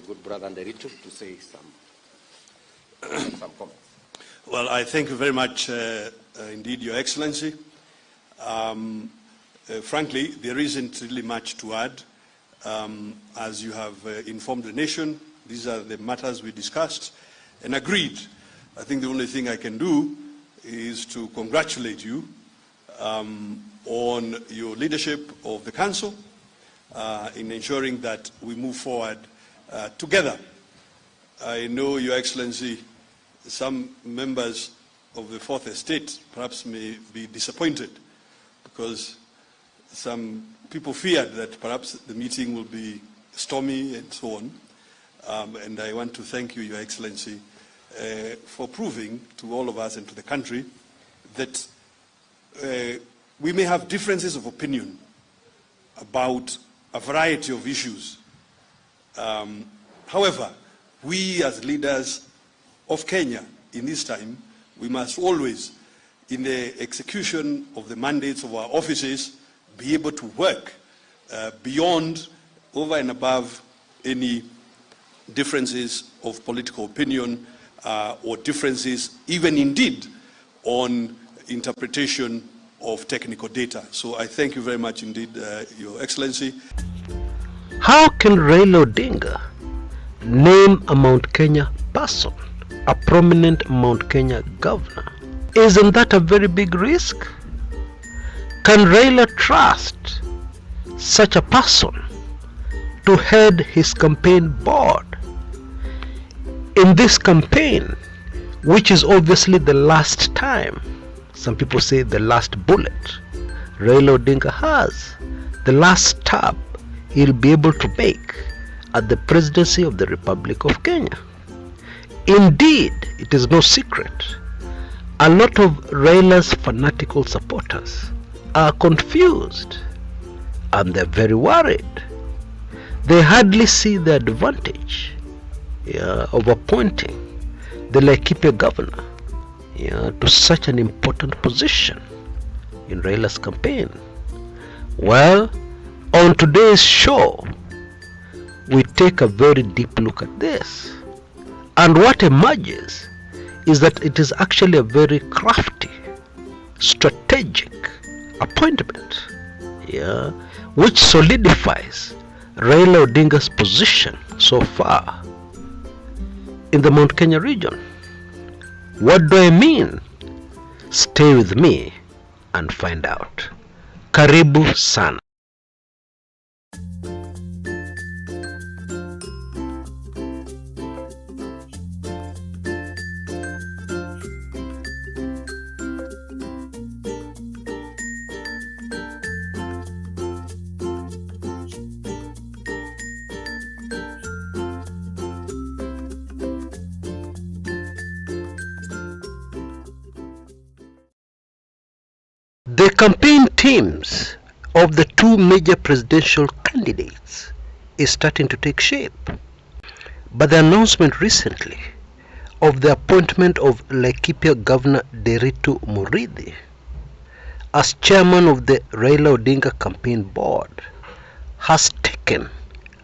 Good brother Ndiritu to say some comments. Well, I thank you very much indeed, Your Excellency. Frankly, there isn't really much to add. As you have informed the nation, these are the matters we discussed and agreed. I think the only thing I can do is to congratulate you on your leadership of the Council in ensuring that we move forward together. I know, Your Excellency, some members of the Fourth Estate perhaps may be disappointed because some people feared that perhaps the meeting will be stormy and so on. And I want to thank you, Your Excellency, for proving to all of us and to the country that we may have differences of opinion about a variety of issues. However, we as leaders of Kenya in this time, we must always, in the execution of the mandates of our offices, be able to work beyond, over and above any differences of political opinion or differences, even indeed, on interpretation of technical data. So I thank you very much indeed, Your Excellency. How can Raila Odinga name a Mount Kenya person, a prominent Mount Kenya governor? Isn't that a very big risk? Can Raila trust such a person to head his campaign board? In this campaign, which is obviously the last time, some people say the last bullet, Raila Odinga has, the last stab he'll be able to make at the presidency of the Republic of Kenya. Indeed, it is no secret, a lot of Raila's fanatical supporters are confused and they're very worried. They hardly see the advantage of appointing the Laikipia governor to such an important position in Raila's campaign. Well, on today's show, we take a very deep look at this. And what emerges is that it is actually a very crafty, strategic appointment, which solidifies Raila Odinga's position so far in the Mount Kenya region. What do I mean? Stay with me and find out. Karibu sana. The campaign teams of the two major presidential candidates is starting to take shape. But the announcement recently of the appointment of Laikipia Governor Ndiritu Muriithi as chairman of the Raila Odinga Campaign Board has taken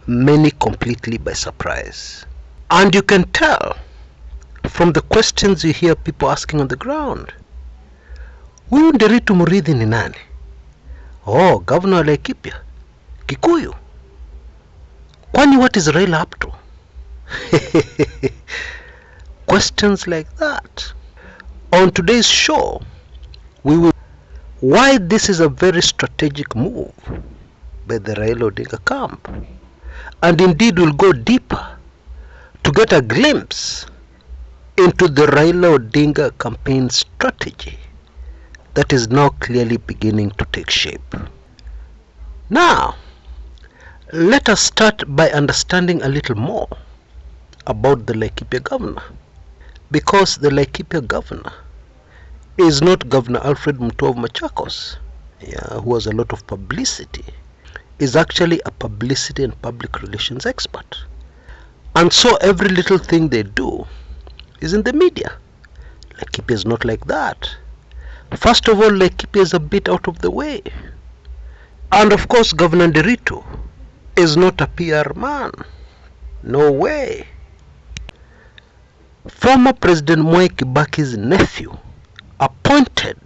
many completely by surprise. And you can tell from the questions you hear people asking on the ground. Huyu Ndiritu Muriithi ni nani? Oh, governor wa Laikipia, Kikuyu. Kwani what is Raila up to? Questions like that. On today's show, we will why this is a very strategic move by the Raila Odinga camp. And indeed we'll go deeper to get a glimpse into the Raila Odinga campaign strategy that is now clearly beginning to take shape. Now, let us start by understanding a little more about the Laikipia governor, because the Laikipia governor is not Governor Alfred Mutua of Machakos, who has a lot of publicity. Is actually a publicity and public relations expert, and so every little thing they do is in the media. Laikipia is not like that. First of all, Laikipia is a bit out of the way. And of course, Governor Ndiritu is not a PR man. No way. Former President Kibaki's nephew appointed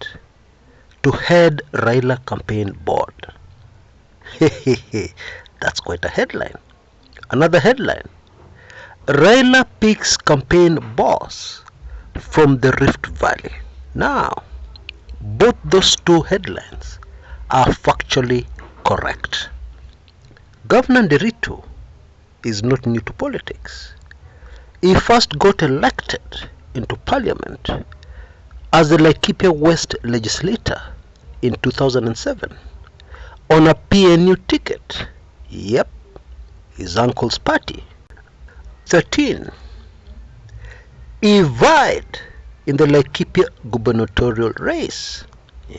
to head Raila Campaign Board. That's quite a headline. Another headline. Raila picks campaign boss from the Rift Valley. Now, both those two headlines are factually correct. Governor Ndiritu is not new to politics. He first got elected into parliament as the Laikipia West legislator in 2007 on a PNU ticket. Yep, his uncle's party. 13. He vied in the Laikipia gubernatorial race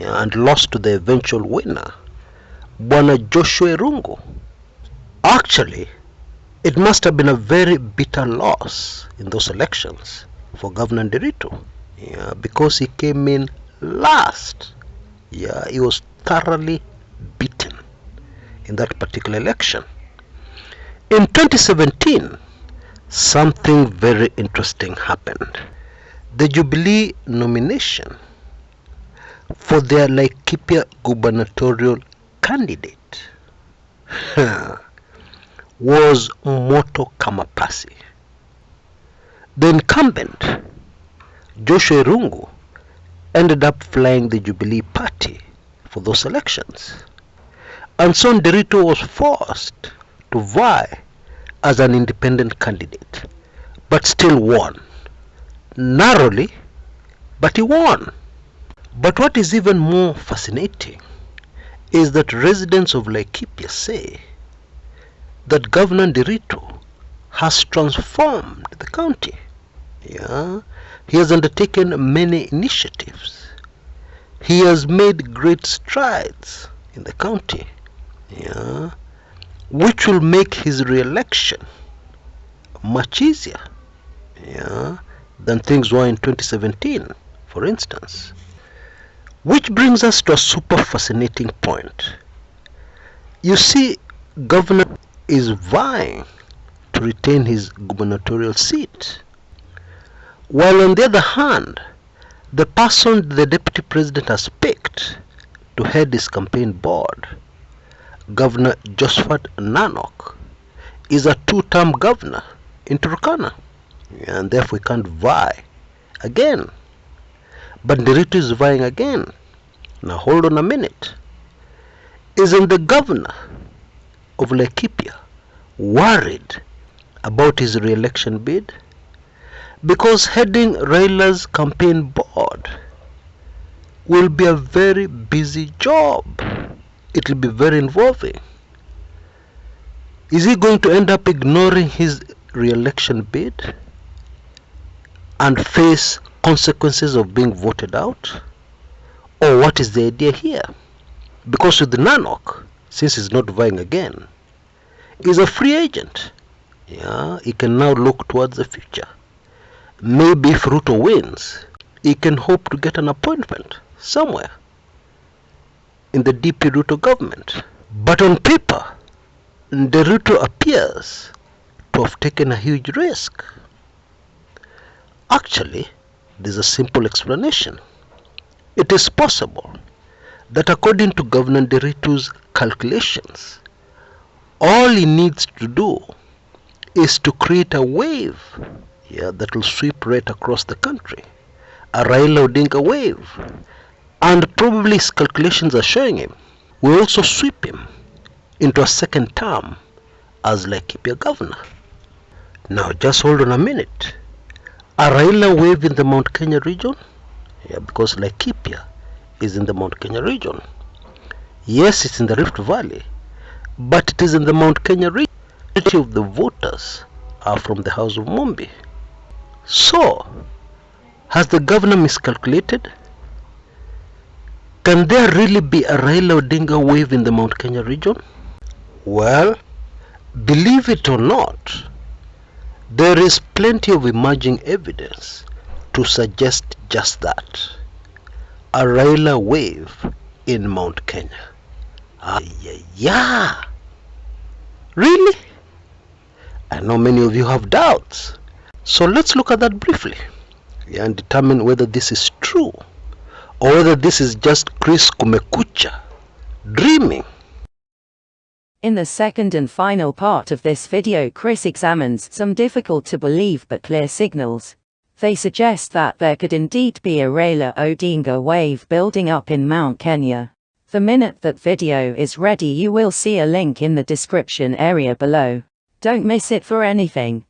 and lost to the eventual winner, Bwana Joshua Irungu. Actually, it must have been a very bitter loss in those elections for Governor Ndiritu, because he came in last. He was thoroughly beaten in that particular election. In 2017, something very interesting happened. The Jubilee nomination for their Laikipia gubernatorial candidate was Moto Kamapasi. The incumbent, Joshua Irungu, ended up flying the Jubilee party for those elections. And so Ndiritu was forced to vie as an independent candidate, but still won. Narrowly, but he won. But what is even more fascinating is that residents of Laikipia say that Governor Ndiritu has transformed the county. He has undertaken many initiatives. He has made great strides in the county, which will make his re-election much easier than things were in 2017, for instance. Which brings us to a super fascinating point. You see, Governor is vying to retain his gubernatorial seat, while on the other hand, the person the deputy president has picked to head his campaign board, Governor Josephat Nanok, is a two-term governor in Turkana, and therefore he can't vie again. But Ndiritu is vying again. Now hold on a minute. Isn't the governor of Laikipia worried about his re-election bid? Because heading Raila's campaign board will be a very busy job. It will be very involving. Is he going to end up ignoring his re-election bid and face consequences of being voted out? Or what is the idea here? Because with the Nanok, since he's not vying again, he's a free agent. He can now look towards the future. Maybe if Ruto wins, he can hope to get an appointment somewhere in the DP Ruto government. But on paper, Ndiritu appears to have taken a huge risk. Actually, there's a simple explanation. It is possible that according to Governor Ndiritu's calculations, all he needs to do is to create a wave that will sweep right across the country, a Raila Odinga wave, and probably his calculations are showing him will also sweep him into a second term as Laikipia governor. Now just hold on a minute. A Raila wave in the Mount Kenya region? Because Laikipia is in the Mount Kenya region. Yes, it's in the Rift Valley, but it is in the Mount Kenya region. Majority of the voters are from the house of Mumbi. So, has the governor miscalculated? Can there really be a Raila Odinga wave in the Mount Kenya region? Well, believe it or not, there is plenty of emerging evidence to suggest just that. a Raila wave in Mount Kenya. Yeah. Really? I know many of you have doubts. So let's look at that briefly and determine whether this is true or whether this is just Chris Kumekucha dreaming. In the second and final part of this video, Chris examines some difficult to believe but clear signals. They suggest that there could indeed be a Raila Odinga wave building up in Mount Kenya. The minute that video is ready, you will see a link in the description area below. Don't miss it for anything.